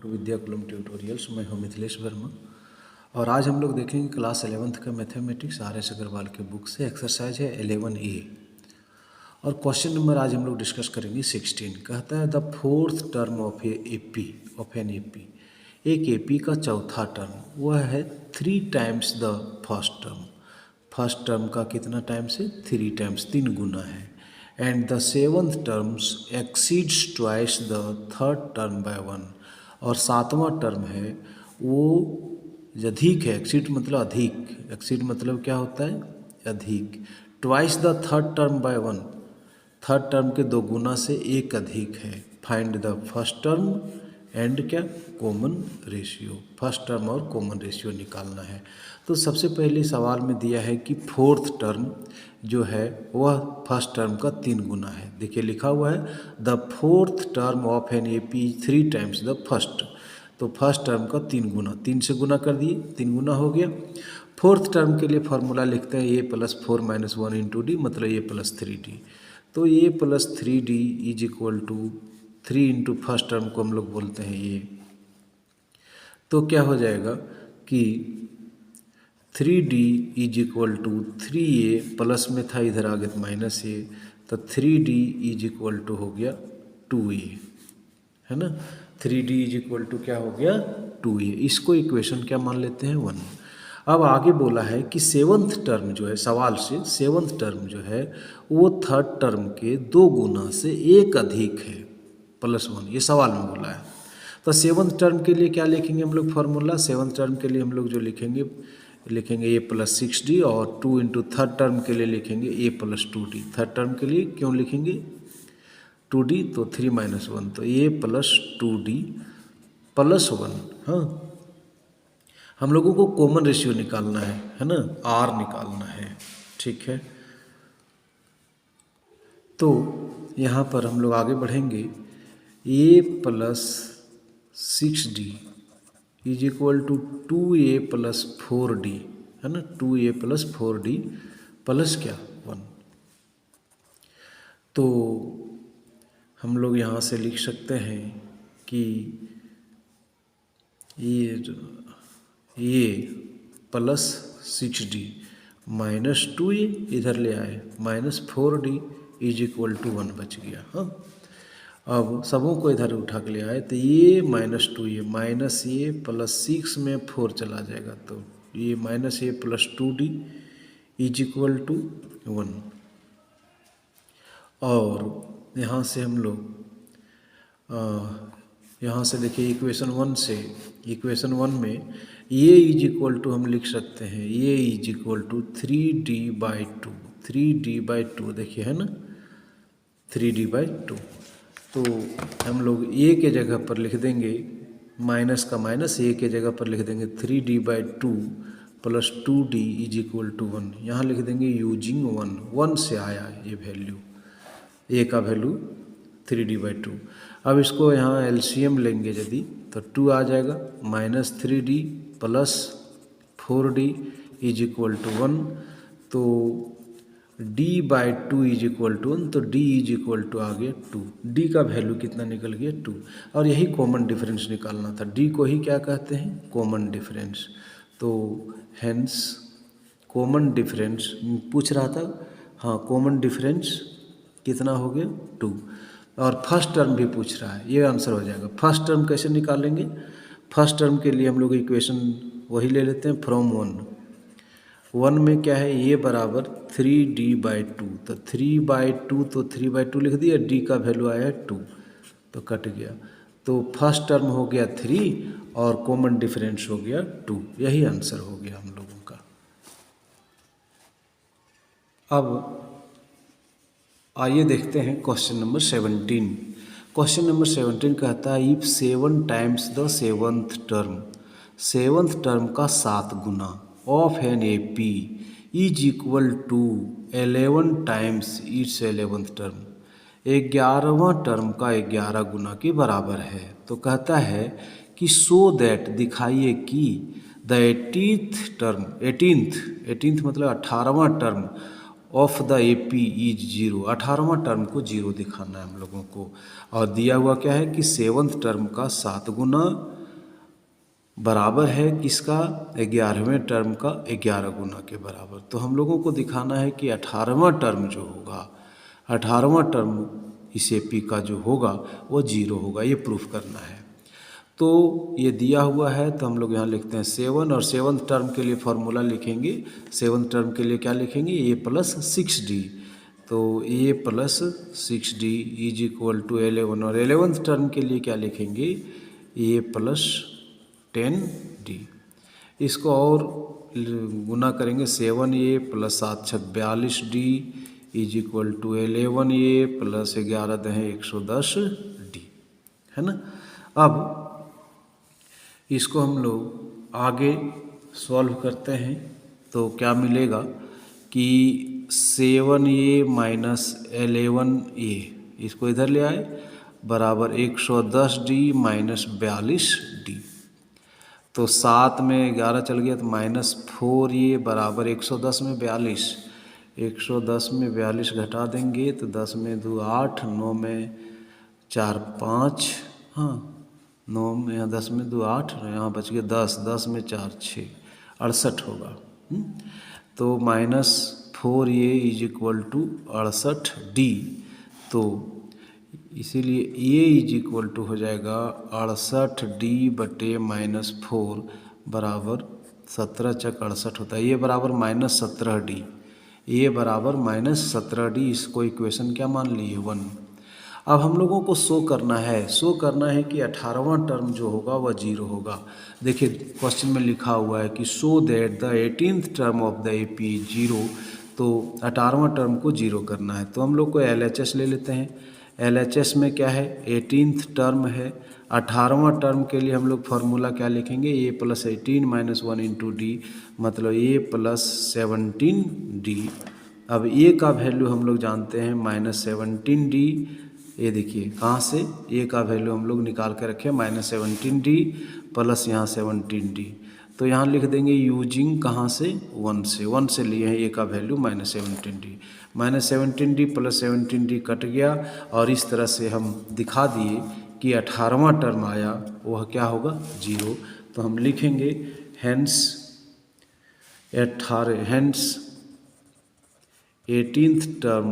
To Vidyakulam tutorials. मैं हूं मिथिलेश वर्मा और आज हम लोग देखेंगे क्लास 11th का मैथमेटिक्स RS अग्रवाल के बुक से। एक्सरसाइज है 11A और क्वेश्चन नंबर आज हम लोग डिस्कस करेंगे 16। कहता है the fourth term of an AP, एक एपी का चौथा टर्म वह है 3 times the first term. First term का कितना टाइम्स है? 3 टाइम्स, 3 गुना है। And the seventh terms exceeds twice the third term by 1, और सातवां टर्म है वो अधिक है। एक्सीड मतलब अधिक, एक्सीड मतलब क्या होता है? अधिक। Twice the third term by 1, third term के 2 गुना से 1 अधिक है। Find the first term and क्या? Common ratio. फर्स्ट टर्म और कॉमन रेशियो निकालना है। तो सबसे पहले सवाल में दिया है कि फोर्थ टर्म जो है वह फर्स्ट टर्म का 3 गुना है। देखिए लिखा हुआ है the fourth term of an AP 3 times the first. तो फर्स्ट टर्म का 3 गुना, 3 से गुना कर दिए, 3 गुना हो गया। फोर्थ टर्म के लिए फॉर्मूला लिखते हैं a + 4 - 1 × d, मतलब a + 3d। तो a + 3d = 3 into first term को हम लोग बोलते हैं ये। तो क्या हो जाएगा कि 3d = 3a, प्लस में था इधर आ गया -a, तो 3d = हो गया 2a, है ना। 3d = क्या हो गया? 2a। इसको इक्वेशन क्या मान लेते हैं? 1। अब आगे बोला है कि सेवन्थ टर्म जो है, सवाल से सेवन्थ टर्म जो है वो थर्ड टर्म के 2 गुना से 1 अधिक है, +1। ये सवाल में बोला है। तो सेवन्थ टर्म के लिए क्या लिखेंगे हम लोग फॉर्मूला? सेवन्थ टर्म के लिए हम लोग जो लिखेंगे a + 6d, और 2 इंटू थर्ड टर्म के लिए लिखेंगे a + 2d। थर्ड टर्म के लिए क्यों लिखेंगे 2d? तो 3 - 1, तो a + 2d + 1। हाँ, हम लोगों को कॉमन रेशियो निकालना है ना, r निकालना है, ठीक है। तो यहाँ पर हम लोग आगे बढ़ेंगे। a + 6d = 2a + 4d, है ना। 2a + 4d प्लस क्या? 1। तो हम लोग यहाँ से लिख सकते हैं कि ये + 6d - 2a इधर ले आए, -4d = 1 बच गया। हाँ, अब सबों को इधर उठा के ले आए तो ये -2a, -a + 6 में 4 चला जाएगा, तो ये -a + 2d = 1। और यहाँ से हम लोग यहाँ से देखिए इक्वेशन 1 से, इक्वेशन 1 में ये = हम लिख सकते हैं ये = 3d/2, 3d/2 देखिए, है ना, 3d/2। तो हम लोग a के जगह पर लिख देंगे, माइनस का माइनस, a के जगह पर लिख देंगे 3d/2 + 2d = 1। यहाँ लिख देंगे यूजिंग 1 से आया ये वैल्यू, a का वैल्यू 3d/2। अब इसको यहाँ LCM लेंगे यदि, तो 2 आ जाएगा, -3d + 4d = 1। तो d/2 = 1, तो d आ गया 2। d का वैल्यू कितना निकल गया? 2। और यही कॉमन डिफरेंस निकालना था। d को ही क्या कहते हैं? Common difference. तो हेंस कॉमन डिफरेंस पूछ रहा था, हाँ, कॉमन डिफरेंस कितना हो गया? 2। और फर्स्ट टर्म भी पूछ रहा है, ये आंसर हो जाएगा। फर्स्ट टर्म कैसे निकालेंगे? फर्स्ट टर्म के लिए हम लोग इक्वेशन वही ले लेते हैं फ्रॉम 1 में क्या है? a = 3d/2, तो 3/2, तो 3/2 लिख दिया, d का वैल्यू आया 2, तो कट गया। तो फर्स्ट टर्म हो गया 3 और कॉमन डिफरेंस हो गया 2। यही आंसर हो गया हम लोगों का। अब आइए देखते हैं क्वेश्चन नंबर 17। क्वेश्चन नंबर 17 कहता है if 7 times the seventh term, seventh term का 7 गुना of an AP = 11 times it's 11th term, 11वां टर्म का 11 गुना के बराबर है। तो कहता है कि सो दैट, दिखाइए कि द 18th टर्म, 18th मतलब 18वां term of the AP is 0, 18वां टर्म को 0 दिखाना है हम लोगों को। और दिया हुआ क्या है कि 7th टर्म का 7 गुना बराबर है किसका, 11वें टर्म का 11 गुना के बराबर। तो हम लोगों को दिखाना है कि 18वां टर्म जो होगा, 18वां टर्म इस AP का जो होगा वो 0 होगा, ये प्रूफ करना है। तो ये दिया हुआ है तो हम लोग यहाँ लिखते हैं 7, और 7th टर्म के लिए फॉर्मूला लिखेंगे। 7th टर्म के लिए क्या लिखेंगे, A + 6D। तो A + 6D is equal to 11, और 11th टर्म के लिए क्या लिखेंगे, A + 10D। इसको और गुना करेंगे, 7A + 7 × 42D is equal to 11A + 11 × 110D, है ना। अब इसको हम लोग आगे सॉल्व करते हैं तो क्या मिलेगा कि 7A - 11A, इसको इधर ले आए, बराबर 110D - 42D। तो 7 में 11 चल गया तो -4A बराबर 110 में 42, 110 में 42 घटा देंगे तो 10 में 2 8, 9 में 4 5, हाँ 9 में, यहाँ 10 में 2 8, यहाँ बच गया 10, 10 में 4 6, 68 होगा। तो -4A is equal to 68D। तो इसीलिए A इज इक्वल टू हो जाएगा 68D बटे -4 बराबर 17 × 68 होता है। ये बराबर -17D, ये बराबर -17D। इसको इक्वेशन क्या मान लिए, 1। अब हम लोगों को शो करना है कि 18वां टर्म जो होगा वह 0 होगा। देखिए क्वेश्चन में लिखा हुआ है कि show that the 18th term of the AP is 0। तो 18वां टर्म को 0 करना है। तो हम लोग को LHS ले लेते हैं। LHS में क्या है, 18th टर्म है। 18वां टर्म के लिए हम लोग फार्मूला क्या लिखेंगे, A + 18 - 1 × D, मतलब A + 17D। अब A का वैल्यू हम लोग जानते हैं -17D। ये देखिए कहाँ से A का वैल्यू हम लोग निकाल के रखे, -17D प्लस यहाँ 17D। तो यहाँ लिख देंगे यूजिंग कहाँ से, 1 से लिए हैं A का value -17D। -17D + 17D cut गया, और इस तरह से हम दिखा दिए कि 18वां टर्म आया वह क्या होगा, 0। तो हम लिखेंगे hence 18th term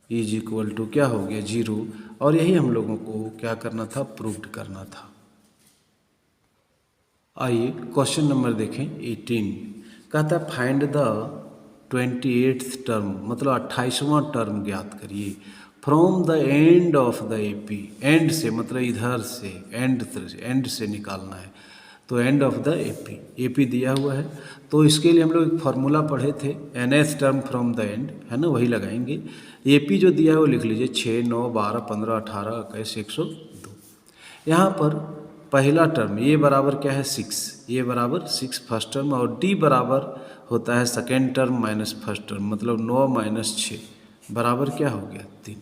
is equal to क्या हो गया, 0। और यही हम लोगों को क्या करना था, प्रूव्ड करना था। आइए क्वेश्चन नंबर देखें 18। कहता है फाइंड द 28th टर्म, मतलब 28वां टर्म ज्ञात करिए from the end of the AP। And से मतलब इधर से, एंड से निकालना है। तो एंड ऑफ द AP दिया हुआ है। तो इसके लिए हम लोग एक फार्मूला पढ़े थे, nth term from the and, है ना, वही लगाएंगे। AP जो दिया है वो लिख लीजिए 6 9 12 15 18 21 102। यहाँ पर पहला टर्म ये बराबर क्या है, 6, ये बराबर 6 फर्स्ट टर्म, और D बराबर होता है second term minus first term, मतलब 9 - 6 बराबर क्या हो गया, 3।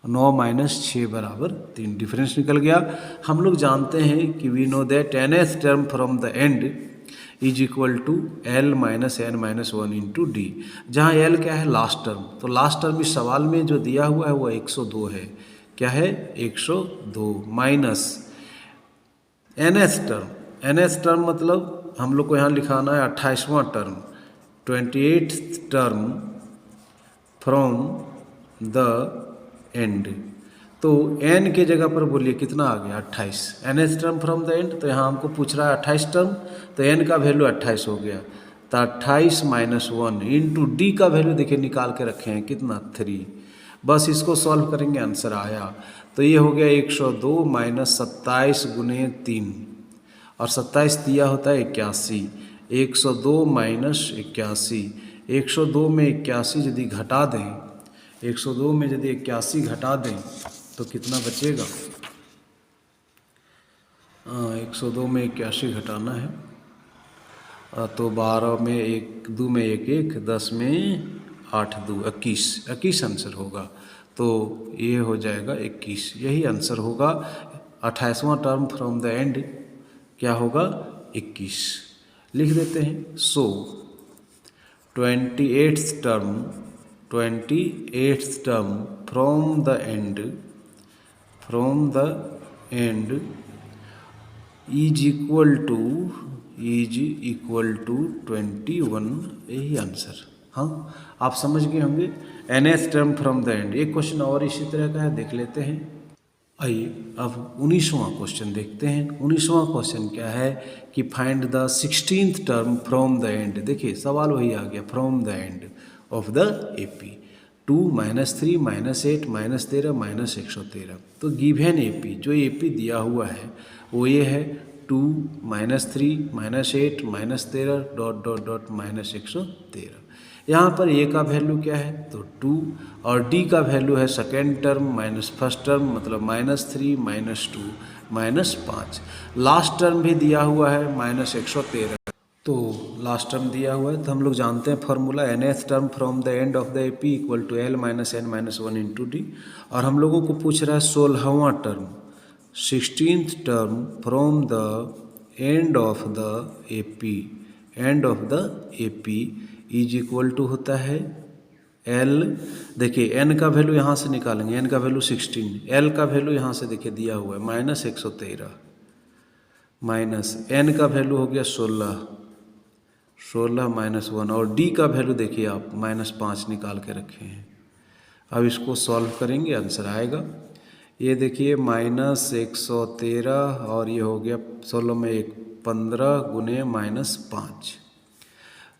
9 - 6 बराबर 3, डिफरेंस निकल गया। हम लोग जानते हैं कि we know that nth term from the end is equal to L - n - 1 into D, जहाँ L क्या है, लास्ट टर्म। तो लास्ट टर्म इस सवाल में जो दिया हुआ है वो 102 है। क्या है, 102 माइनस nth टर्म मतलब हम लोग को यहाँ लिखाना है 28वां term, 28th term from the end. तो n के जगह पर बोलिए कितना आ गया, 28। nth term from the end, तो यहाँ हमको पूछ रहा है 28 टर्म, तो n का वैल्यू 28 हो गया। तो 28 - 1 इंटू D का वैल्यू देखिए निकाल के रखे हैं कितना, 3। बस इसको सॉल्व करेंगे, आंसर आया। तो ये हो गया 102 - 27 × 3, और 27 दिया होता है 81। 102 - 81, 102 में 81 यदि घटा दें, 102 में यदि 81 घटा दें तो कितना बचेगा, 102 में 81 घटाना है, तो 12 में 1 2 में 1 1, 10 में 8 2 21, 21 आंसर होगा। तो ये हो जाएगा 21, यही आंसर होगा। 28वां टर्म फ्रॉम द एंड क्या होगा, 21 लिख देते हैं। सो 28th term from the end is equal to 21, यही आंसर। हाँ, आप समझ गए होंगे। nth term from the and. एक क्वेश्चन और इसी तरह का है, देख लेते हैं। आइए अब 19वां क्वेश्चन देखते हैं। 19वां क्वेश्चन क्या है कि find the 16th term from the and. देखिए सवाल वही आ गया, from the end of the AP। 2 -3 -8 -13 -113। तो गिवन AP, जो AP दिया हुआ है वो ये है 2 -3 -8 -13 ... -113। यहाँ पर ए का वैल्यू क्या है तो 2 और डी का वैल्यू है second term minus first term, मतलब -3 -2 -5। लास्ट टर्म भी दिया हुआ है -113। तो लास्ट टर्म दिया हुआ है, तो हम लोग जानते हैं formula nth term from the end of the AP equal to L - n - 1 into D. और हम लोगों को पूछ रहा है 16वां term, 16th term from the end of the AP is equal to होता है L। देखिए n का वैल्यू यहाँ से निकालेंगे, n का वैल्यू 16, L का वैल्यू यहाँ से देखिए दिया हुआ है -113, माइनस n का वैल्यू हो गया 16 -1, और d का वैल्यू देखिए आप -5 निकाल के रखे हैं। अब इसको सॉल्व करेंगे, आंसर आएगा। ये देखिए -113 और ये हो गया 16 में 1 15 गुने -5,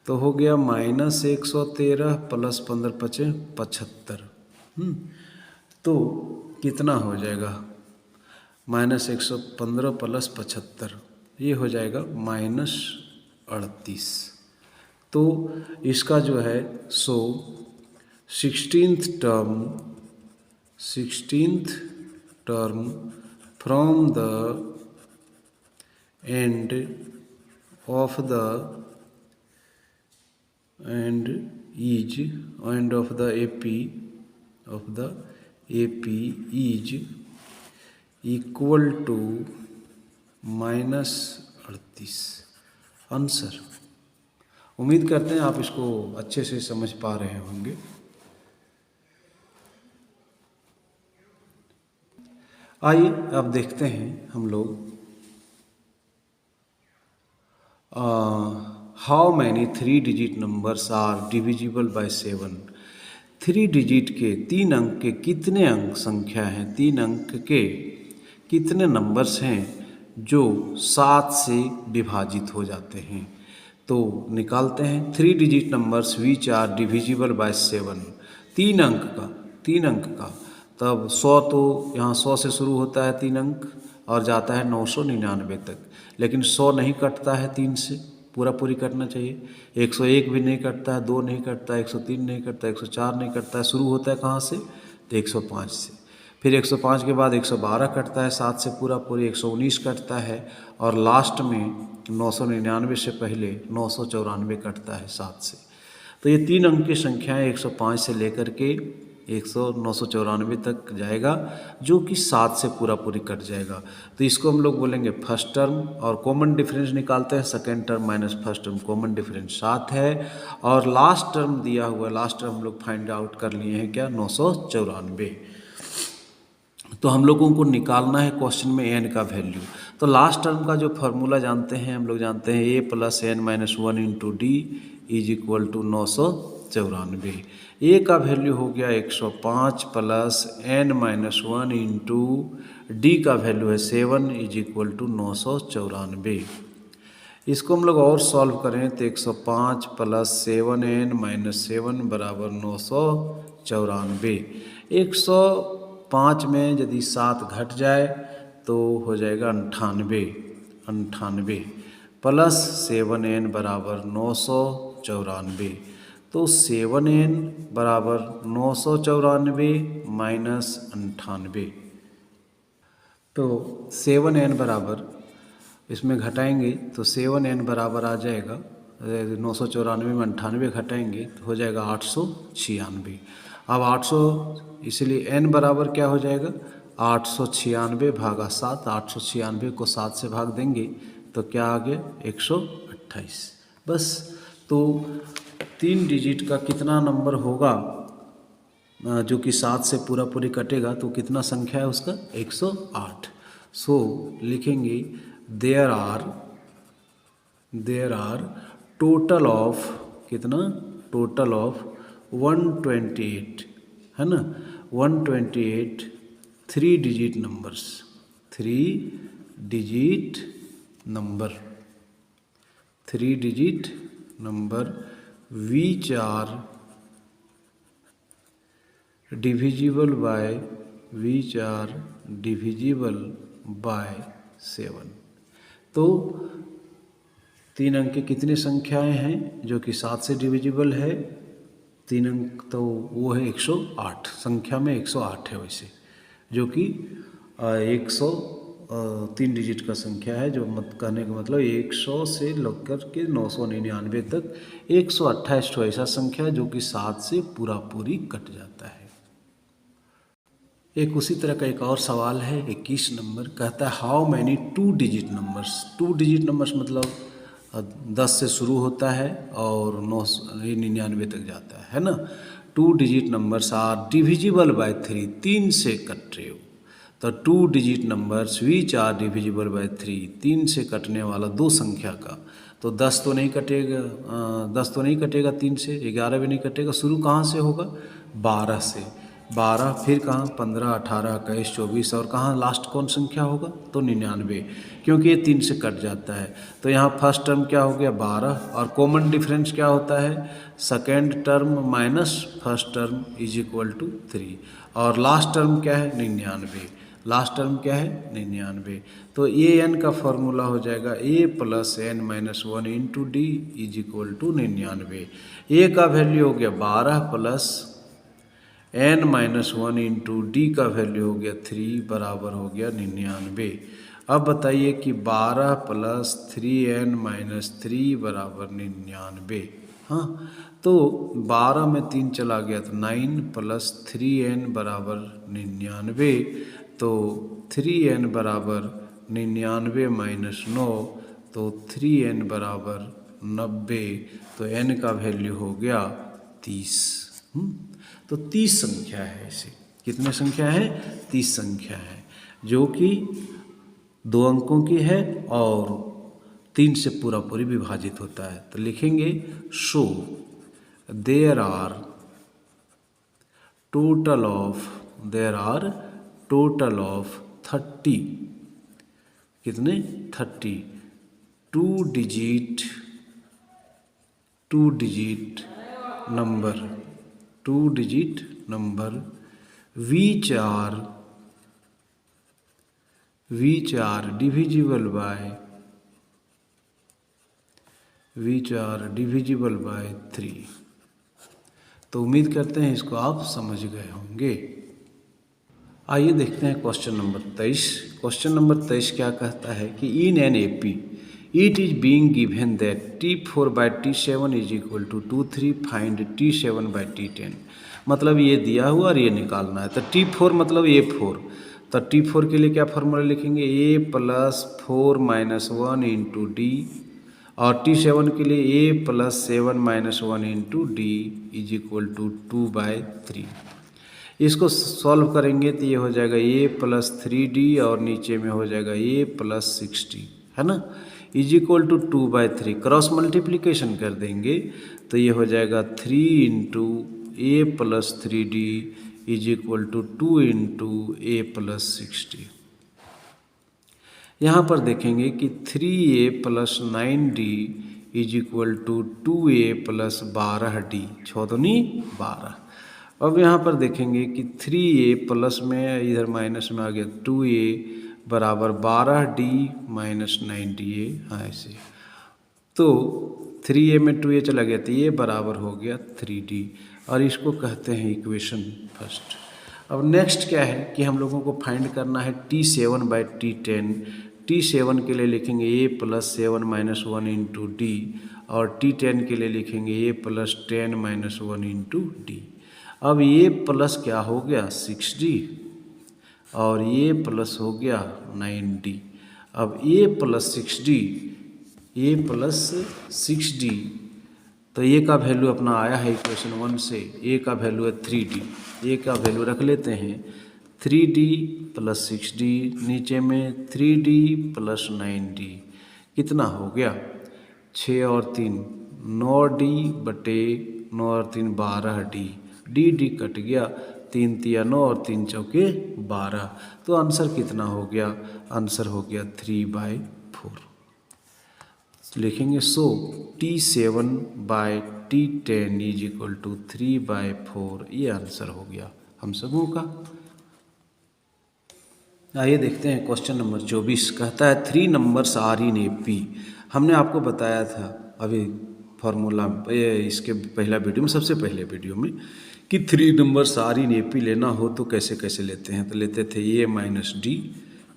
तो हो गया -113 प्लस 15 × 5 = 75। तो कितना हो जाएगा -115 प्लस 75, ये हो जाएगा -38। तो इसका जो है 16th term from the end of the AP is equal to -38 answer. उम्मीद करते हैं आप इसको अच्छे से समझ पा रहे होंगे। आइए अब देखते हैं हम लोग how many 3 digit numbers are divisible by 7। 3 digit के 3 अंक के कितने अंक संख्या हैं, 3 अंक के कितने नंबर्स हैं जो 7 से विभाजित हो जाते हैं। तो निकालते हैं 3 digit numbers which are divisible by 7। 3 अंक का तब 100, तो यहाँ 100 से शुरू होता है 3 अंक और जाता है 999 तक, लेकिन 100 नहीं कटता है 3 से, पूरी कटना चाहिए। 101 भी नहीं कटता है, 2 नहीं कटता है, 103 नहीं कटता है, 104 नहीं कटता है। शुरू होता है कहाँ से तो 105 से, फिर 105 के बाद 112 कटता है 7 से पूरी 119 कटता है, और लास्ट में 999 से पहले 994 कटता है 7 से। तो ये 3 अंक की संख्याएँ 105 से लेकर के 994 तक जाएगा, जो कि 7 से पूरी कट जाएगा। तो इसको हम लोग बोलेंगे फर्स्ट टर्म, और कॉमन डिफरेंस निकालते हैं। Second term minus first term, common difference 7 है, और लास्ट टर्म दिया हुआ है, लास्ट टर्म हम लोग फाइंड आउट कर लिए हैं क्या 994। तो हम लोगों को निकालना है क्वेश्चन में n का वैल्यू। तो लास्ट टर्म का जो फार्मूला जानते हैं, हम लोग जानते हैं a + n - 1 into d is equal to 994। A का वैल्यू हो गया 105 + n - 1 इंटू डी का वैल्यू है 7 इज इक्वल टू 994। इसको हम लोग और सॉल्व करें तो 105 + 7n - 7 बराबर 994। 105 में यदि 7 घट जाए तो हो जाएगा 98 प्लस 7n बराबर 994। तो 7n बराबर 994 माइनस 98। तो 7n बराबर इसमें घटाएंगे तो 7n बराबर आ जाएगा 994 में 98 घटाएंगे तो हो जाएगा 896। अब 800, इसलिए n बराबर क्या हो जाएगा 896 भागा 7। 896 को 7 से भाग देंगे तो क्या आ गया 128। बस। तो 3 डिजिट का कितना नंबर होगा जो कि 7 से पूरा पूरी कटेगा, तो कितना संख्या है उसका 108। सो लिखेंगे देयर आर टोटल ऑफ कितना, टोटल ऑफ 128 है ना, 128 3 digit numbers, 3 digit number, 3 digit number which are divisible by 7। तो 3 अंक की कितनी संख्याएं हैं जो कि 7 से डिविजिबल है, 3 अंक, तो वो है 108, संख्या में 108 है वैसे, जो कि 3 डिजिट का संख्या है, जो कहने का मतलब 100 से लेकर के 999 तक 128 ऐसा संख्या है जो कि 7 से पूरा पूरी कट जाता है। एक उसी तरह का एक और सवाल है 21 नंबर, कहता है how many 2 digit numbers, 2 digit numbers मतलब 10 से शुरू होता है और 999 तक जाता है ना। 2 digit numbers are divisible by 3, 3 से कट रहे हो, तो 2 digit numbers which are divisible by 3, 3 से कटने वाला 2 संख्या का, तो 10 तो नहीं कटेगा, 10 तो नहीं कटेगा 3 से, 11 भी नहीं कटेगा, शुरू कहाँ से होगा 12 से, 12 फिर कहाँ 15, 18, 21, 24 और कहाँ लास्ट कौन संख्या होगा, तो 99, क्योंकि ये 3 से कट जाता है। तो यहाँ फर्स्ट टर्म क्या हो गया 12, और कॉमन डिफरेंस क्या होता है, second term minus first term is equal to 3, और लास्ट टर्म क्या है 99, लास्ट टर्म क्या है 99। तो ए एन का फॉर्मूला हो जाएगा a plus n minus 1 into d is equal to 99। A का वैल्यू हो गया 12 plus n minus 1 into d का वैल्यू हो गया 3 बराबर हो गया 99। अब बताइए कि 12 प्लस 3n माइनस 3 बराबर 99। हाँ, तो 12 में 3 चला गया तो 9 प्लस 3n बराबर 99, तो 3n बराबर 99 माइनस 9, तो 3n बराबर 90, तो n का वैल्यू हो गया 30। तो 30 संख्या है ऐसे, कितने संख्या है 30 संख्या है, जो कि 2 अंकों की है और 3 से पूरा पूरी विभाजित होता है। तो लिखेंगे so there are total of 30, कितने 30 2 digit number which are divisible by 3। तो उम्मीद करते हैं इसको आप समझ गए होंगे। आइए देखते हैं क्वेश्चन नंबर 23। क्वेश्चन नंबर 23 क्या कहता है कि in an AP it is being given that T4 by T7 is equal to 23, find T7 by T10। मतलब ये दिया हुआ और ये निकालना है। तो T4 मतलब A4, तो T4 के लिए क्या फॉर्मूला लिखेंगे A plus 4 minus 1 into D, और T7 के लिए A plus 7 minus 1 into d is equal to 2/3। इसको सॉल्व करेंगे तो ये हो जाएगा A प्लस 3D और नीचे में हो जाएगा A प्लस 6D, है ना, is equal to 2/3। Cross multiplication कर देंगे तो ये हो जाएगा 3 into A plus 3D is equal to 2 into A plus 6D। यहाँ पर देखेंगे कि 3A plus 9D is equal to 2A plus 12D, 6 दूनी 12। अब यहाँ पर देखेंगे कि 3A प्लस में इधर माइनस में आ गया 2A बराबर 12D माइनस 9DA, हाँ ऐसे। तो 3A में 2A चला गया तो ये बराबर हो गया 3D, और इसको कहते हैं इक्वेशन फर्स्ट। अब नेक्स्ट क्या है कि हम लोगों को फाइंड करना है T7 बाई T10। T7 के लिए लिखेंगे A plus 7 minus 1 into D, और T10 के लिए लिखेंगे A plus 10 minus 1 into D. अब ये प्लस क्या हो गया 6D, और ये प्लस हो गया 9D। अब A प्लस 6D तो ए का वैल्यू अपना आया है इक्वेशन 1 से, ए का वैल्यू है 3D। ए का वैल्यू रख लेते हैं 3D + 6D, नीचे में 3D + 9D, कितना हो गया 6 और 3 9D बटे 9 और 3 12D, डी कट गया, 3 तिया 9 और 3 चौके 12। तो आंसर कितना हो गया, आंसर हो गया 3/4। लिखेंगे सो T7/T10 = 3/4, ये आंसर हो गया हम सबों का। आइए देखते हैं क्वेश्चन नंबर 24। कहता है 3 numbers आर इन AP। हमने आपको बताया था अभी फार्मूला इसके पहला वीडियो में, सबसे पहले वीडियो में, कि 3 numbers आर इन AP लेना हो तो कैसे कैसे लेते हैं। तो लेते थे A - D,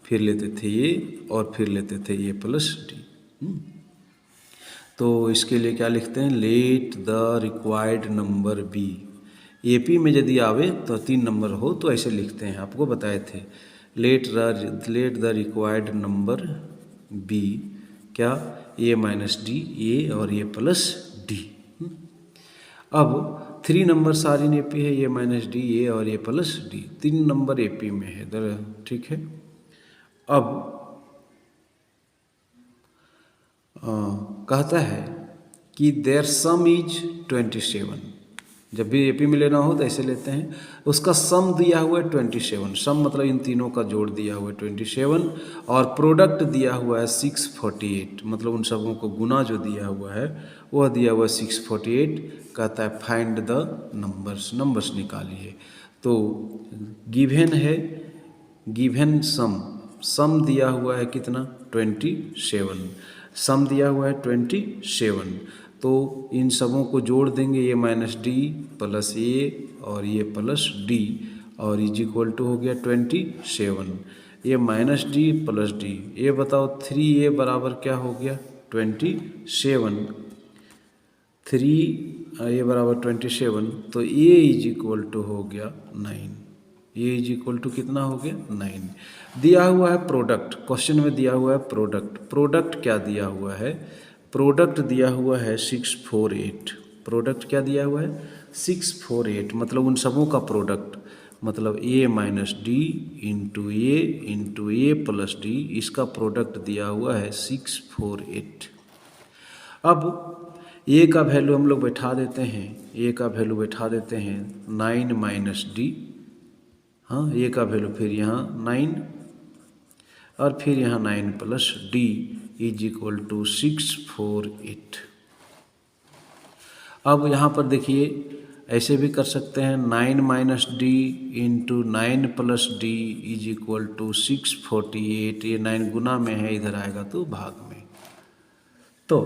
फिर लेते थे A और फिर लेते थे A + D। तो इसके लिए क्या लिखते हैं, let the required number be. AP में यदि आवे तो 3 नंबर हो तो ऐसे लिखते हैं, आपको बताए थे। Let the required number be, क्या A - D, A और A + D। अब 3 numbers आर इन AP है, A - D, A और A + D, 3 नंबर AP में है इधर, ठीक है। अब कहता है कि देयर सम इज 27। जब भी AP में लेना हो तो ऐसे लेते हैं, उसका सम दिया हुआ है 27, सम मतलब इन तीनों का जोड़ दिया हुआ है 27, और प्रोडक्ट दिया हुआ है 648, मतलब उन सबों को गुना जो दिया हुआ है वह दिया हुआ है 648। कहता है फाइंड द नंबर्स निकालिए। तो गिवन है, गिवन सम दिया हुआ है कितना 27, सम दिया हुआ है 27। तो इन सबों को जोड़ देंगे, A - D + A और A + D, और = हो गया 27। A - D + D, ये बताओ 3A बराबर क्या हो गया 27, 3A बराबर 27, तो A = हो गया 9। ये कितना हो गया 9। दिया हुआ है प्रोडक्ट, क्वेश्चन में दिया हुआ है प्रोडक्ट क्या दिया हुआ है, प्रोडक्ट दिया हुआ है 648। प्रोडक्ट क्या दिया हुआ है 648, मतलब उन सबों का प्रोडक्ट, मतलब A - D × A + D, इसका प्रोडक्ट दिया हुआ है 648। अब A का वैल्यू हम लोग बैठा देते हैं, A का वैल्यू बैठा देते हैं 9 - D, हाँ A का वैल्यू फिर यहाँ 9 और फिर यहाँ 9 + D = 648। अब यहाँ पर देखिए ऐसे भी कर सकते हैं, 9 - D × 9 + D = 648। ये 9 गुना में है, इधर आएगा तो भाग में। तो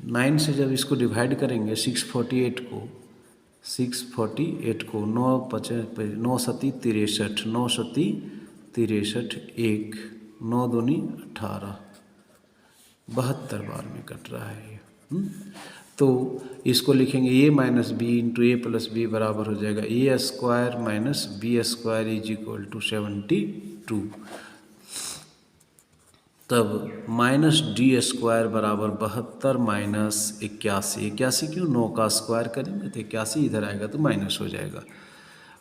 9 से जब इसको डिवाइड करेंगे 648 को, 9 × 9 = 63, 9 × 63, 1 9 × 2 = 18, 72 बार में कट रहा है ये। तो इसको लिखेंगे A - B × A + B बराबर हो जाएगा A² - B² = 72। तब -D² बराबर 72 - 81, 81 क्यों, 9 का स्क्वायर करेंगे तो 81 इधर आएगा तो माइनस हो जाएगा।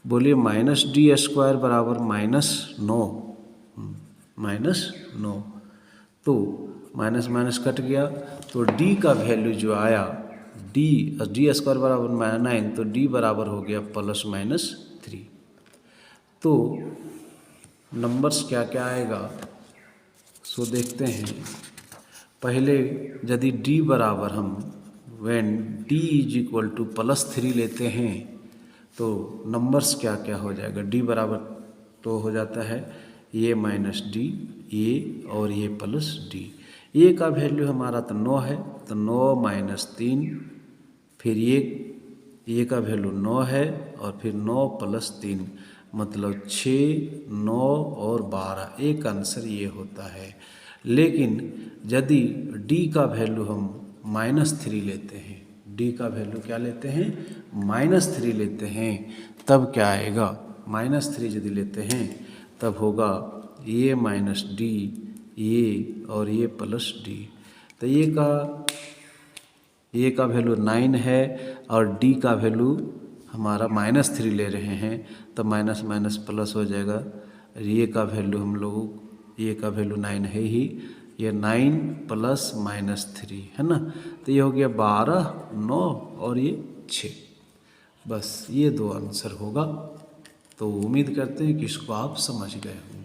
बोलिए -D² बराबर -9, -9, तो माइनस माइनस कट गया, तो D का वैल्यू जो आया, D² बराबर 9, तो D बराबर हो गया ±3। तो नंबर्स क्या क्या आएगा सो देखते हैं। पहले यदि D बराबर हम when D = +3 लेते हैं तो नंबर्स क्या क्या हो जाएगा, D बराबर तो हो जाता है A - D, A और A + D। A का वैल्यू हमारा तो 9 है, तो 9 - 3, फिर A का वैल्यू 9 है और फिर 9 + 3 मतलब 6, 9 और 12, एक आंसर ये होता है। लेकिन यदि D का वैल्यू हम -3 लेते हैं, D का वैल्यू क्या लेते हैं -3 लेते हैं, तब क्या आएगा, -3 यदि लेते हैं तब होगा A - D, A और A + D। तो ये का ए का वैल्यू 9 है और डी का वैल्यू हमारा -3 ले रहे हैं, तो माइनस माइनस प्लस हो जाएगा। ए का वैल्यू हम लोग, ए का वैल्यू 9 है ही, ये 9 प्लस -3 है ना, तो ये हो गया 12, 9 और ये 6। बस ये 2 आंसर होगा। तो उम्मीद करते हैं कि इसको आप समझ गए होंगे।